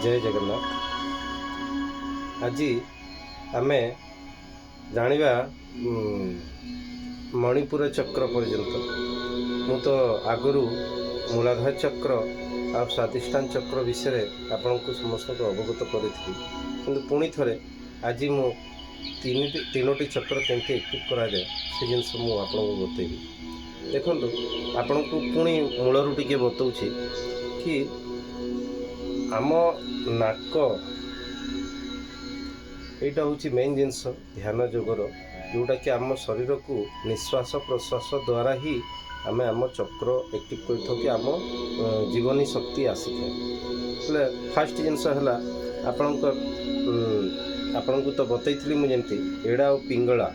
जय जगन्नाथ। आज आमे जानिबा मणिपुर चक्र पर्यंत मु तो आगु मूलाधार चक्र आ स्वादिष्टान चक्र विषय आपण को समस्त अवगत करी कि पुणी थे आज मु तीनोटी चक्र केमती एक्टिव करा जाए से जिनस मुझे बतेबी। देखो आपण को पुणी मूलरू टे बताऊँ कि आम नाक यहाँ हूँ मेन जिनस ध्यान जोगर जोटा कि आम शरीर को निश्वास प्रश्वास द्वारा ही आम आम चक्र एक्टिव कर कि आम जीवनी शक्ति आसी था। फास्ट जिनस है आपण को तो बतई मुझे एड़ा और पिंगला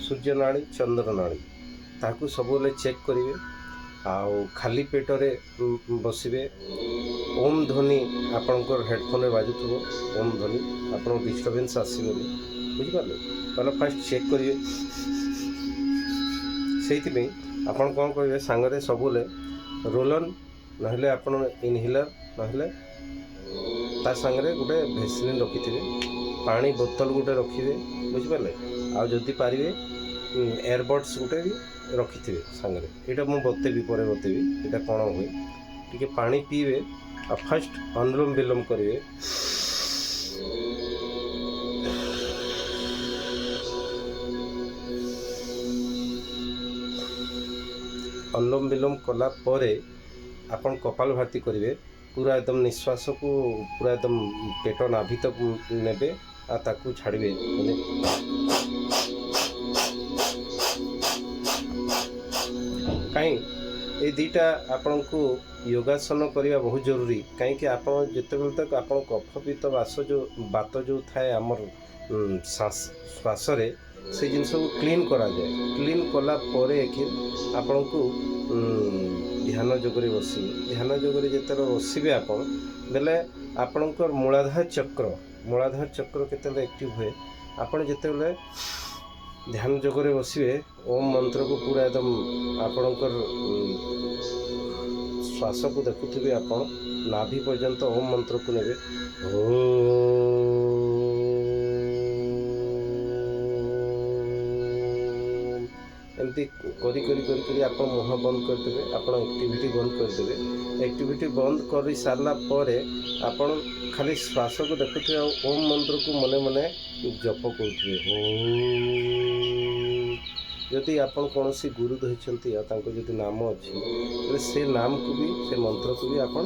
सूर्य नाड़ी चंद्र नाड़ी ताकू सब चेक करेंगे। आउ खाली पेटरे बसवे ओम ध्वनि आपणकर हेडफोन बाजुथो ओम ध्वनि आपण डिस्टर्बेंस आसबनी बुझिपारे पहले फास्ट चेक करेंगे। से आपन कौन करेंगे सांगरे सबुले रोलन नहले आपन इनहेलर नहले ता सांगरे गोटे भेसलिन रखिथे पानी बोतल गोटे रखिए बुझिपारे आ जदि पारे एयरबड्स गोटे रखिथे सांगरे यहाँ मुझे बतेबी पर बतेबी यहाँ कौन हुए टी पानी पीबे आ फास्ट अनुलोम विलोम करेंगे। अनुलोम विलोम कला परे आपन कपाल भाती करेंगे पूरा एकदम निश्वास को पूरा एकदम पेट नाभि तक नेबे आ ताकू छाड़े कहीं ये दीटा आपण को योगासन करने बहुत जरूरी कहीं आप जिते तक आप कफ पित्त बात जो थाए आमर श्वास से जिनस को क्लीन करा जाए। क्लीन कला परे आपण को ध्यान जोगरे बसवे ध्यान जोगरे जिते बसवे आपण बेले आपणकर मूलाधार चक्र केते एक्टिव हुए आपण जिते ध्यान जोगरे बसवे ओम मंत्र को पूरा एकदम आपणकर श्वास को देखुवे आपण नाभि पर्यंत ओम मंत्र को नेबे एमती करी करी करी करी आप मुह बंद करदेवे आप एक्टिविटी बंद करदेवे। एक्टिविटी बंद कर सारा पर आपण खाली श्वास को देखुवे ओम मंत्र को मने मने जप करुवे। जदि आपन कौन सी गुरु धरती जदि नाम अच्छी से नाम को भी से मंत्र को भी आपन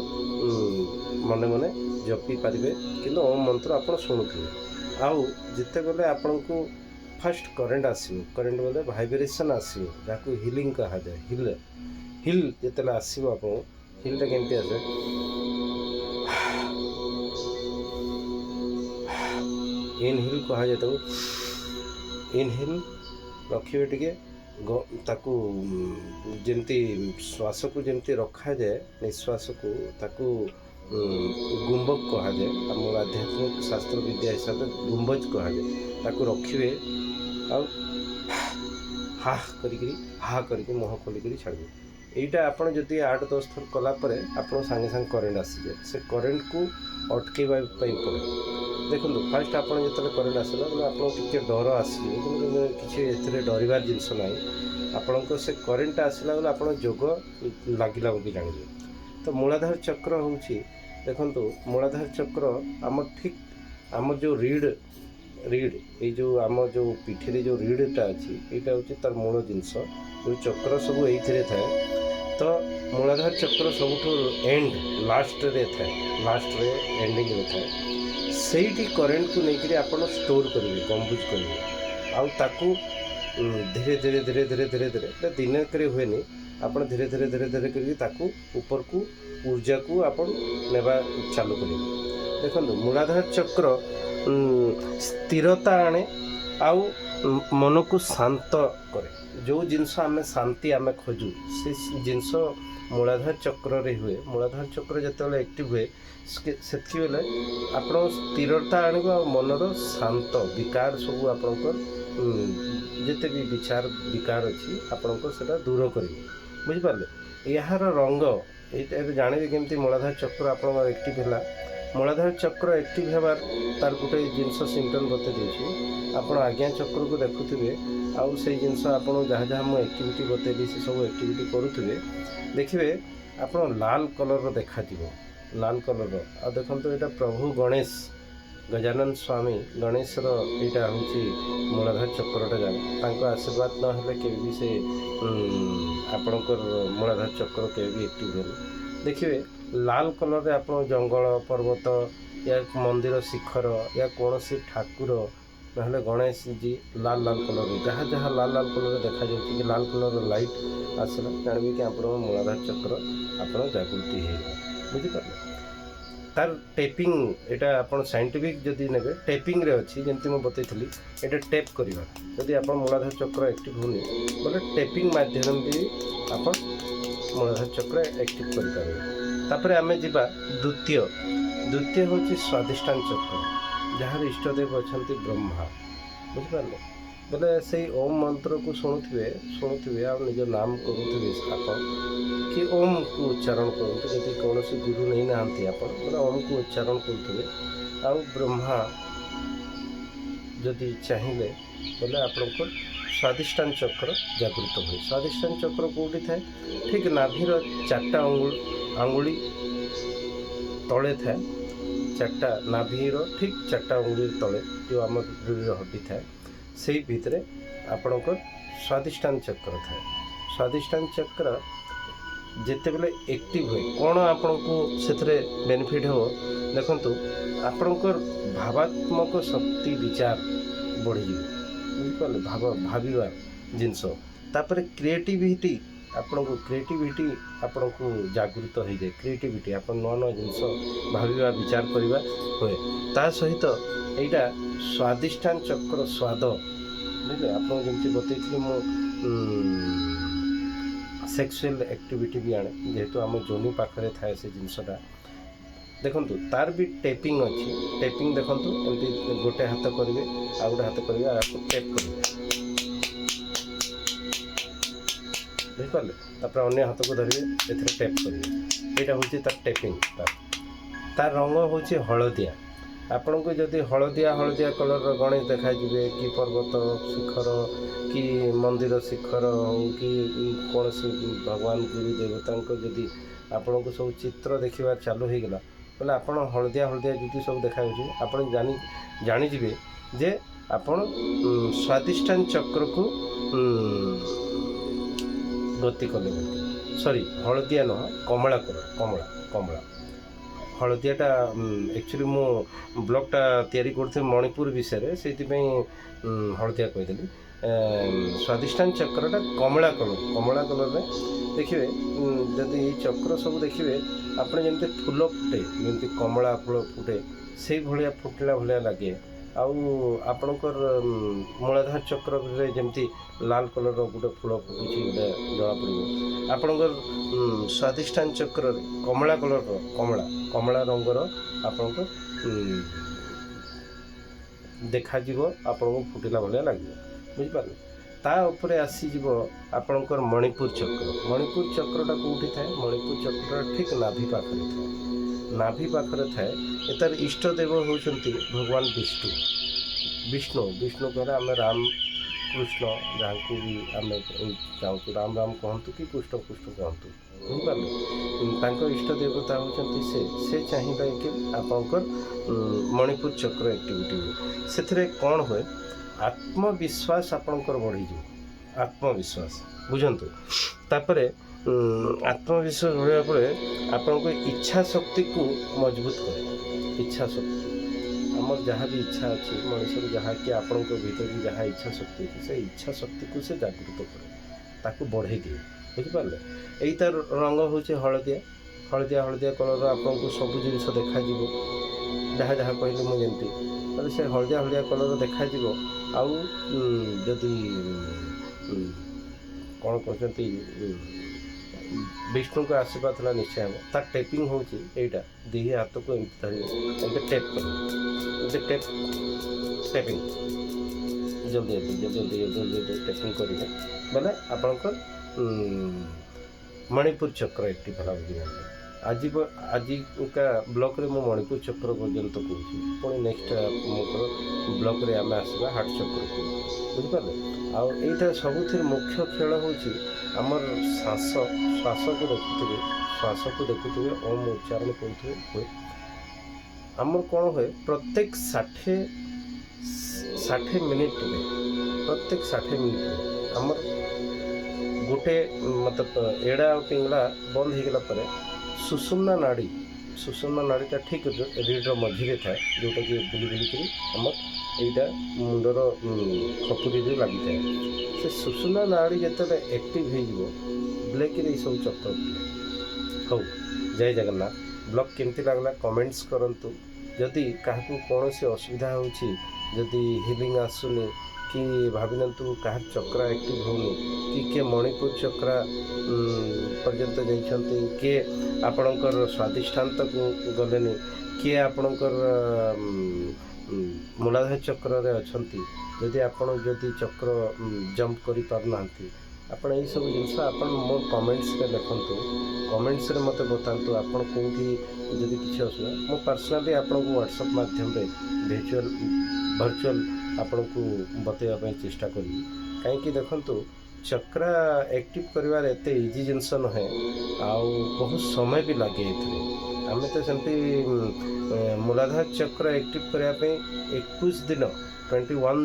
मने मने जपी पारे कि ओम मंत्र आपन शुणुवे। आउ जिते बेले आपन को फास्ट करेंट आसो करेंट बोले भाइब्रेशन आसो जहाँ हिलिंग कहा जाए हिल जिते आसो आप हिलटा केमती आसे इनहिल कहा जाए इनहिल रखिए टे ताकू जमती श्वास को जमती रखा जाए निश्वास को ताकू गुंबक कहा जाए आम आध्यात्मिक शास्त्र विद्या हिसाब से गुंबज कहा जाए ताकू रखिए आ हा करी मुह खोलिक छाड़े यहीटा आपड़ जदि 8-10 थर कलापर आप सागे सागे करेन्ट आसी जाए से करेन्ट को अटकैवा पड़े। देखो फास्ट आप जो करेन्ट आसला बोले आपके डर आसो कि डरबार जिनस ना आपण से करेन्ट आसला बोले आप जोग लगिला कि जानिए। तो मूलाधार चक्र हूँ देखो मूलाधार चक्र आम ठीक आम जो रीढ़ ये जो आम जो पिठी जो रीढ़टा अच्छी यहाँ हूँ तार मूल जिनस जो चक्र सब ये थाए। तो मूलाधार चक्र सब एंड लास्ट रे थाए लास्ट रे एंडिंग रे थाए से करेन्ट को लेकर आप स्टोर करेंगे कंबुज करेंगे आउ ताकू धीरे धीरे धीरे धीरे धीरे धीरे दिन करे हुए आप धीरे धीरे धीरे धीरे करके ऊपर को ऊर्जा को आप नेबा चालू करेंगे। देखो मूलाधार चक्र स्थिरता आने आउ मन को शांत करे जो जिनस आम शांति आम खोजू से जिनस मूलाधार चक्र रे हुए। मूलाधार चक्र जिते एक्टिव हुए से बेले आप स्थिरता आने मनर शांत विकार सब आपणकर जिते भी विचार विकार अच्छी आपणकर से दूर करेंगे बुझिपारे। यार रंग ये जानवे केमती मूलाधार चक्र आप एक्टिव है मूलाधार चक्र एक्टिव होबार तार गोटे जिनस सिम्पटम बते देछि आपण आज्ञा चक्र को देखुथिबे आउ से जिनस आपण जहाँ जहाँ मु एक्टिविटी बतेली से सब एक्टिविटी करूथिबे देखिबे आपण लाल कलर देखा दिबो लाल कलर आ देखंतु एटा प्रभु गणेश गजानन स्वामी गणेशर यहाँ हूँ मूलाधार चक्रटा जाने तांको आशीर्वाद न हेले के भी से आपणकर मूलाधार चक्र के भी एक्टिव होनी देखिए लाल कलर रे आप जंगल पर्वत या मंदिर शिखर या कौन सी ठाकुर ना गणेश जी लाल लाल कलर जहाँ जहाँ लाल लाल कलर देखा जाऊँगी कि लाल कलर लाइट आसला जानवे कि आप मूलाधार चक्र आप जागृति हो बुझीपारे तार टेपिंग एटा आपण साइंटिफिक जदि नेबे टेपिंग रे अछि जेंति म बतैथली एटा टेप करबा जदि आपण मूलाधार चक्र एक्टिव होनी बोले टेपिंग माध्यम भी आपण मूलाधार चक्र एक्टिव करि पारे तापर आमे जिबा द्वितीय होछि स्वादिष्ठान चक्र जहार इष्टदेव अछंती ब्रह्मा बुझ पारले बोले से ओम मंत्र को शुणुथिबे आ निज नाम करूथिबे आपण कि ओम को उच्चारण करते जदि कौन से गुरु नहीं नहांती आप ओम को उच्चारण करुवे आउ ब्रह्मा जदि चाहिए बोले आपंकर स्वादिष्ठान चक्र जागृत हुए स्वादिष्ठान चक्र कौटी थाए ठीक नाभीर 4टा आंगुली तले थाए 4टा नाभीर ठीक 4टा आंगुली तले जो आम हड्डी थाए से भितर आपणकर स्वादिष्ठान चक्र थाए स्वादिष्ठान चक्र जिते बेले एक्टिव हुए कौन आपण को से बेनिफिट हो देखंतु आपणकर भावात्मक शक्ति विचार बढ़ी बुझिपारे भाविबार जिनस तापर क्रिएटिविटी आपण को क्रिएटिविटी आपण को जागृत हो जाए क्रिएटिविटी आप नवा जिनस भाविबा विचार करवा हुए ता सहित एटा स्वादिष्ठान चक्र स्वाद बुझे आप जमी बतई मो सेक्सुअल एक्टिविटी भी आने जेहेतु आम जोनी पाखे थाए से जिनसटा देखु तार भी टेपिंग अच्छी टेपिंग देखु एमती गोटे हाथ करेंगे आ गोटे हाथ करेंगे आपको टेप करेंगे बुझिपारे तापर अन्य हाथ को धरिए एथरे टेप करेंगे यहाँ हूँ तार टेपिंग तार रंग हूँ हलदिया आपण को जदि हलदिया हलदिया कलर गणेश देखा जी कि पर्वत शिखर कि मंदिर शिखर हो कि कौन से भगवान गुरु देवता जदि आपण को सब चित्र देखा चालू हो गला बोले आप हलदिया हलदिया जदि सब देखा आप जानीजे जे आपण स्वादिष्ठान चक्र को गति कले सॉरी हलदिया नह कमला कलर कमला कमला हलदियाटा एक्चुअली मो ब्लॉगटा तैयारी करते मणिपुर विषय से हलदिया कहीदेली स्वादिष्ठान चक्रटा कमला कलर में देखिए जदि ये चक्र सब देखिए आपने जमी फूल फुटे जमी कमला फूल फुटे से भाया फुटला भाया लगे आपणकर मूलाधार चक्र जमी लाल कलर गोटे फूल फुटुची गोटे जना पड़ आपणकर स्वादिष्ठान चक्र कमला कलर कमला रंगर आपणकर देखा आपको फुटिला भाया लगे बुझिपारे ता उपरे आसीज आपणकर मणिपुर चक्रटा कौटी थाए मणिपुर चक्र ठीक नाभि पाखरे थाए नाभि पाखरे थाए तार इष्टदेव होउछंती भगवान विष्णु कहले आम राम कृष्ण जहाँ को भी आम चाहूँ राम राम कहतु कि कृष्ण कृष्ण कहतु बुझिपारे इष्ट देवता होउछंती से चाहिए कि आपंकर मणिपुर चक्र एक्टिविटी हुए से कौन हुए आत्मविश्वास आपंकर बढ़ी आत्मविश्वास बुझंतु तापर आत्मविश्वास बढ़िया पर आपको इच्छा शक्ति को मजबूत करे इच्छा शक्ति आमर जहाँ भी इच्छा अच्छी मनुष्य जहाँ कि आपण भीतर जहाँ इच्छा शक्ति अच्छी से इच्छा शक्ति को से जागृत करे ताकू बढ़े दिए बुझिपारे यही तार रंग हूँ हलदिया हलदिया हलदिया कलर आपको सब जिन देखा जहाँ जहाँ कहली मुझे से हलदिया हलदिया कलर देखा आउ जदि कौन कहते विष्णु को आशीर्वाद ला निश्चय हम तार टेपिंग हूँ यहाँ दी हाथ को एमती धरिए टेप कर टेपिंग जल्दी जल्दी जल्दी टेपिंग करेंगे बोले आपंकर मणिपुर चक्र एक्टिव है बुझे ଆଜିକା ବ୍ଲକ୍ରେ ମୁଁ ମଣିପୁର ଚକ୍ର ପର୍ଯ୍ୟନ୍ତ କହୁଛି, ପୁଣି ନେକ୍ସଟ ବ୍ଲକ୍ରେ ଆମେ ଆସିବା ହାର୍ଟ ଚକ୍ରକୁ, ବୁଝିପାରିଲେ। ଆଉ ଏଇଟା ସବୁଥିରେ ମୁଖ୍ୟ ଖେଳ ହେଉଛି ଆମର ଶ୍ୱାସକୁ ଦେଖୁଥିବେ ଓମ୍ ଉଚ୍ଚାରଣ କରୁଥିବେ ହୁଏ। ଆମର କ'ଣ ହୁଏ, ପ୍ରତ୍ୟେକ 60 ମିନିଟ୍ରେ ଆମର ଗୋଟେ ମତଲବ ଏଡ଼ା ଆଉ ପିଙ୍ଗଳା ବନ୍ଦ ହେଇଗଲା ପରେ ସୁଷୁମ୍ନା ନାଡ଼ୀଟା ଠିକ୍ ରିଡ଼୍ର ମଝିରେ ଥାଏ, ଯେଉଁଟାକି ବୁଲିକିରି ଆମର ଏଇଟା ମୁଣ୍ଡର ଖପୁରିରେ ଲାଗିଥାଏ। ସେ ସୁଷୁମ୍ନା ନାଡ଼ୀ ଯେତେବେଳେ ଆକ୍ଟିଭ୍ ହେଇଯିବ ବ୍ଲେକ୍ରେ ଏଇସବୁ ଚକ୍ର ବୁଲେ। ହଉ, ଜୟ ଜଗନ୍ନାଥ। ବ୍ଲଗ୍ କେମିତି ଲାଗିଲା କମେଣ୍ଟସ୍ କରନ୍ତୁ। ଯଦି କାହାକୁ କୌଣସି ଅସୁବିଧା ହେଉଛି, ଯଦି ହିଲିଂ ଆସୁନି କି ଭାବିନିଅନ୍ତୁ କାହାର ଚକ୍ର ଆକ୍ଟିଭ୍ ହେଉନି, କି କିଏ ମଣିପୁର ଚକ୍ର ପର୍ଯ୍ୟନ୍ତ ଯାଇଛନ୍ତି, କିଏ ଆପଣଙ୍କର ସ୍ୱାଧିଷ୍ଠାନକୁ ଗଲେନି, କିଏ ଆପଣଙ୍କର ମୂଳାଧାର ଚକ୍ରରେ ଅଛନ୍ତି, ଯଦି ଚକ୍ର ଜମ୍ପ କରିପାରୁନାହାନ୍ତି, ଆପଣ ଏଇସବୁ ଜିନିଷ ଆପଣ ମୋ କମେଣ୍ଟସ୍ରେ ଲେଖନ୍ତୁ। କମେଣ୍ଟସ୍ରେ ମୋତେ ବତାନ୍ତୁ ଆପଣ କେଉଁଠି ଯଦି କିଛି ଅସୁବିଧା, ମୁଁ ପର୍ସନାଲି ଆପଣଙ୍କୁ ହ୍ୱାଟ୍ସଆପ୍ ମାଧ୍ୟମରେ ଭର୍ଚୁଆଲ୍ ଆପଣଙ୍କୁ ବତାଇବା ପାଇଁ ଚେଷ୍ଟା କରିବି। କାହିଁକି ଦେଖନ୍ତୁ, ଚକ୍ର ଆକ୍ଟିଭ୍ କରିବାର ଏତେ ଇଜି ଜିନିଷ ନୁହେଁ, ଆଉ ବହୁତ ସମୟ ବି ଲାଗେ ଏଥିରେ। ଆମେ ତ ସେମିତି ମୂଳାଧାର ଚକ୍ର ଆକ୍ଟିଭ୍ କରିବା ପାଇଁ 21 ଦିନ 21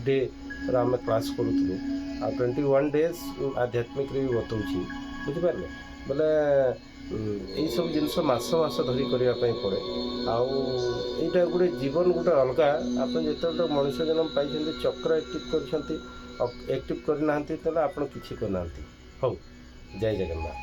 ଡେର ଆମେ କ୍ଲାସ୍ କରୁଥିଲୁ, ଆଉ 21 ଡେଜ୍ ଆଧ୍ୟାତ୍ମିକରେ ବି ବତାଉଛି, ବୁଝିପାରିଲେ। ବୋଲେ ଏଇସବୁ ଜିନିଷ ମାସ ଧରି କରିବା ପାଇଁ ପଡ଼େ। ଆଉ ଏଇଟା ଗୋଟେ ଜୀବନ ଗୋଟେ ଅଲଗା। ଆପଣ ଯେତେବେଳେ ମଣିଷ ଜନ୍ମ ପାଇଛନ୍ତି, ଚକ୍ର ଆକ୍ଟିଭ୍ କରିଛନ୍ତି, ଆକ୍ଟିଭ୍ କରିନାହାନ୍ତି, ତାହେଲେ ଆପଣ କିଛି କରିନାହାନ୍ତି। ହଉ, ଜୟ ଜଗନ୍ନାଥ।